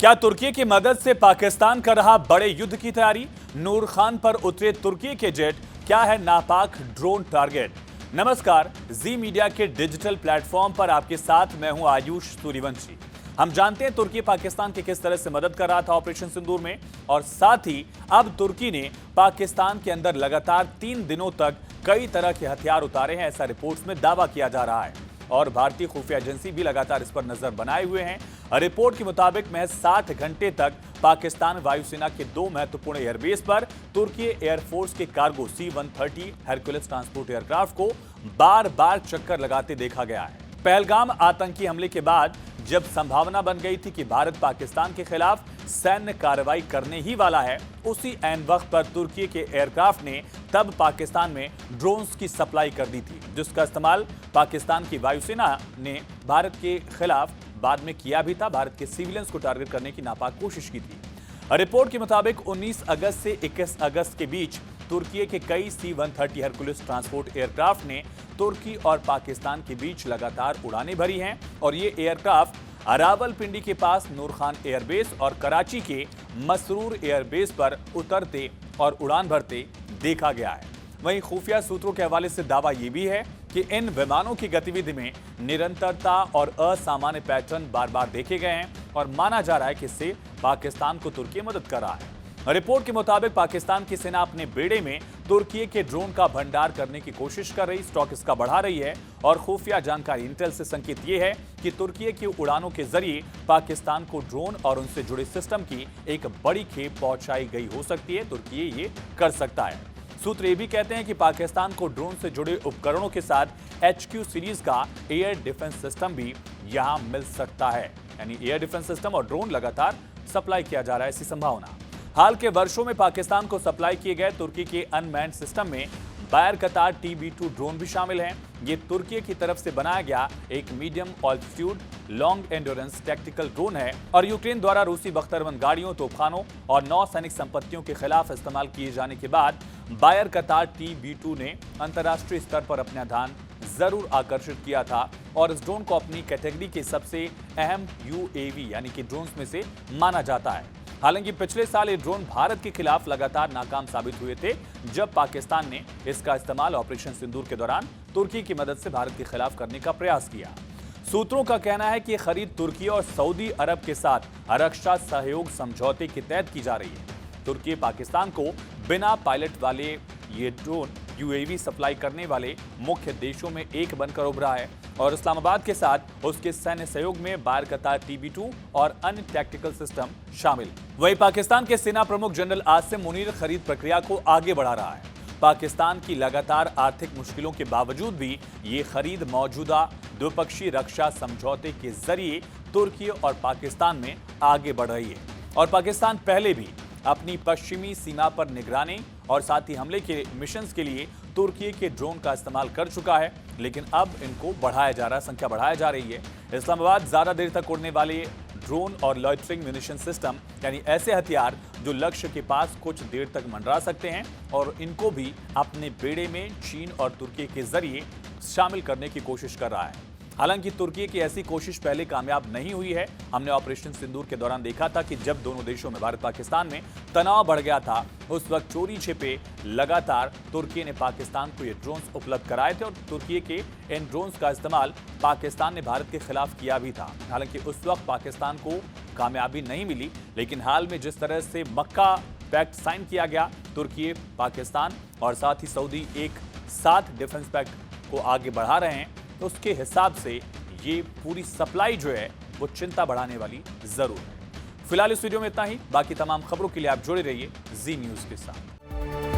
क्या तुर्की की मदद से पाकिस्तान कर रहा बड़े युद्ध की तैयारी? नूर खान पर उतरे तुर्की के जेट, क्या है नापाक ड्रोन टारगेट? नमस्कार, जी मीडिया के डिजिटल प्लेटफॉर्म पर आपके साथ मैं हूं आयुष सूर्यवंशी। हम जानते हैं तुर्की पाकिस्तान की किस तरह से मदद कर रहा था ऑपरेशन सिंदूर में, और साथ ही अब तुर्की ने पाकिस्तान के अंदर लगातार 3 दिनों तक कई तरह के हथियार उतारे हैं, ऐसा रिपोर्ट्स में दावा किया जा रहा है। और भारतीय खुफिया एजेंसी भी लगातार इस पर नजर बनाए हुए हैं। रिपोर्ट के मुताबिक महज 60 घंटे तक पाकिस्तान वायुसेना के 2 महत्वपूर्ण एयरबेस पर तुर्की एयरफोर्स के कार्गो C-130 हेरकुलिस ट्रांसपोर्ट एयरक्राफ्ट को बार बार चक्कर लगाते देखा गया है। पहलगाम आतंकी हमले के बाद जब संभावना बन गई थी कि भारत पाकिस्तान के खिलाफ सैन्य कार्रवाई करने ही वाला है, उसी ऐन वक्त पर तुर्की के एयरक्राफ्ट ने तब पाकिस्तान में ड्रोन्स की सप्लाई कर दी थी, जिसका इस्तेमाल पाकिस्तान की वायुसेना ने भारत के खिलाफ बाद में किया भी था। भारत के सिविलियंस को टारगेट करने की नापाक कोशिश की थी। रिपोर्ट के मुताबिक 19 अगस्त से 21 अगस्त के बीच तुर्की के कई C-130 हेरकुलिस ट्रांसपोर्ट एयरक्राफ्ट ने तुर्की और पाकिस्तान के बीच लगातार उड़ानें भरी हैं, और ये एयरक्राफ्ट रावलपिंडी के पास नूर खान एयरबेस और कराची के मसरूर एयरबेस पर उतरते और उड़ान भरते देखा गया है। वहीं खुफिया सूत्रों के हवाले से दावा यह भी है कि इन विमानों की गतिविधि में निरंतरता और असामान्य पैटर्न बार बार देखे गए हैं, और माना जा रहा है कि इससे पाकिस्तान को तुर्की मदद कर रहा है। रिपोर्ट के मुताबिक पाकिस्तान की सेना अपने बेड़े में तुर्की के ड्रोन का भंडार करने की कोशिश कर रही, स्टॉक इसका बढ़ा रही है, और खुफिया जानकारी इंटेल से संकेत यह है कि तुर्की की उड़ानों के जरिए पाकिस्तान को ड्रोन और उनसे जुड़े सिस्टम की एक बड़ी खेप पहुंचाई गई हो सकती है। तुर्की ये कर सकता है। सूत्र ये भी कहते हैं कि पाकिस्तान को ड्रोन से जुड़े उपकरणों के साथ HQ सीरीज का एयर डिफेंस सिस्टम भी यहां मिल सकता है, यानी एयर डिफेंस सिस्टम और ड्रोन लगातार सप्लाई किया जा रहा है, ऐसी संभावना। हाल के वर्षों में पाकिस्तान को सप्लाई किए गए तुर्की के अनमैन्ड सिस्टम में बायर कतार TB2 ड्रोन भी शामिल हैं। ये तुर्की की तरफ से बनाया गया एक medium altitude long endurance tactical drone है, और यूक्रेन द्वारा रूसी बख्तरबंद गाड़ियों, तोपखानों और नौसैनिक संपत्तियों के खिलाफ इस्तेमाल किए जाने के बाद बायर कतार TB2 ने अंतर्राष्ट्रीय स्तर पर अपना ध्यान जरूर आकर्षित किया था, और इस ड्रोन को अपनी कैटेगरी के सबसे अहम UAV यानी कि ड्रोन्स में से माना जाता है। हालांकि पिछले साल ये ड्रोन भारत के खिलाफ लगातार नाकाम साबित हुए थे, जब पाकिस्तान ने इसका इस्तेमाल ऑपरेशन सिंदूर के दौरान तुर्की की मदद से भारत के खिलाफ करने का प्रयास किया। सूत्रों का कहना है कि ये खरीद तुर्की और सऊदी अरब के साथ रक्षा सहयोग समझौते के तहत की जा रही है। तुर्की पाकिस्तान को बिना पायलट वाले ये ड्रोन UAV सप्लाई करने वाले मुख्य देशों में एक बनकर उभरा है, और इस्लामाबाद के साथ उसके सैन्य सहयोग में बायर कतार TB2 और अन्य टैक्टिकल सिस्टम शामिल। वहीं पाकिस्तान के सेना प्रमुख जनरल आसिम मुनीर खरीद प्रक्रिया को आगे बढ़ा रहा है। पाकिस्तान की लगातार आर्थिक मुश्किलों के बावजूद भी ये खरीद मौजूदा द्विपक्षीय रक्षा समझौते के जरिए तुर्की और पाकिस्तान में आगे बढ़ रही है, और पाकिस्तान पहले भी अपनी पश्चिमी सीमा पर निगरानी और साथ ही हमले के मिशंस के लिए तुर्की के ड्रोन का इस्तेमाल कर चुका है, लेकिन अब इनको बढ़ाया जा रहा है, संख्या बढ़ाया जा रही है। इस्लामाबाद ज्यादा देर तक उड़ने वाले ड्रोन और लॉयटरिंग म्यूनिशन सिस्टम, यानी ऐसे हथियार जो लक्ष्य के पास कुछ देर तक मंडरा सकते हैं, और इनको भी अपने बेड़े में चीन और तुर्की के जरिए शामिल करने की कोशिश कर रहा है। हालांकि तुर्की की ऐसी कोशिश पहले कामयाब नहीं हुई है। हमने ऑपरेशन सिंदूर के दौरान देखा था कि जब दोनों देशों में भारत पाकिस्तान में तनाव बढ़ गया था, उस वक्त चोरी छिपे लगातार तुर्की ने पाकिस्तान को ये ड्रोन्स उपलब्ध कराए थे, और तुर्की के इन ड्रोन्स का इस्तेमाल पाकिस्तान ने भारत के खिलाफ किया भी था। हालांकि उस वक्त पाकिस्तान को कामयाबी नहीं मिली, लेकिन हाल में जिस तरह से मक्का पैक्ट साइन किया गया, तुर्की, पाकिस्तान और साथ ही सऊदी एक साथ डिफेंस पैक्ट को आगे बढ़ा रहे हैं, तो उसके हिसाब से ये पूरी सप्लाई जो है वो चिंता बढ़ाने वाली जरूर है। फिलहाल इस वीडियो में इतना ही। बाकी तमाम खबरों के लिए आप जुड़े रहिए जी न्यूज़ के साथ।